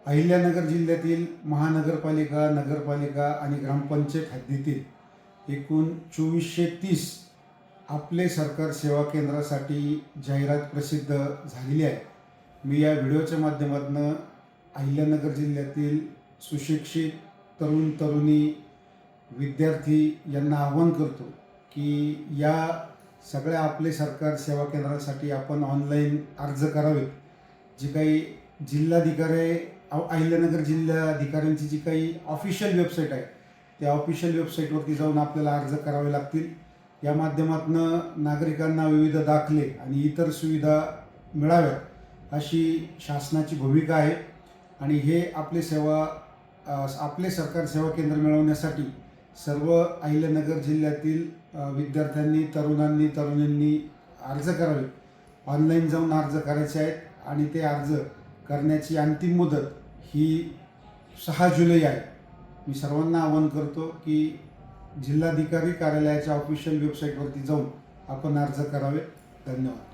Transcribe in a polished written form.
अहिल्यानगर जिल्ह्यातील महानगरपालिका, नगरपालिका आणि ग्रामपंचायत हद्दीतील एकूण 2430 आपले सरकार सेवा केंद्रासाठी जाहिरात प्रसिद्ध झालेली आहे. मी या व्हिडिओच्या माध्यमातून अहिल्यानगर जिल्ह्यातील सुशिक्षित तरुण तरुणी विद्यार्थी यांना आवाहन करतो की या सगळ्या आपले सरकार सेवा केंद्रासाठी आपण ऑनलाईन अर्ज करावेत. जी काही जिल्हाधिकारी अहिल्यानगर जिल्हाधिकाऱ्यांची जी काही ऑफिशियल वेबसाईट आहे त्या ऑफिशियल वेबसाईटवरती जाऊन आपल्याला अर्ज करावे लागतील. या माध्यमातून नागरिकांना विविध दाखले आणि इतर सुविधा मिळाव्यात अशी शासनाची भूमिका आहे. आणि हे आपले सरकार सेवा केंद्र मिळवण्यासाठी सर्व अहिल्यानगर जिल्ह्यातील विद्यार्थ्यांनी, तरुणींनी अर्ज करावे. ऑनलाईन जाऊन अर्ज करायचे आहेत आणि ते अर्ज करण्याची अंतिम मुदत ही 6 जुलै आहे. मी सर्वांना आवाहन करतो की जिल्हाधिकारी कार्यालयाच्या ऑफिशियल वेबसाईटवरती जाऊन आपण अर्ज करावे. धन्यवाद.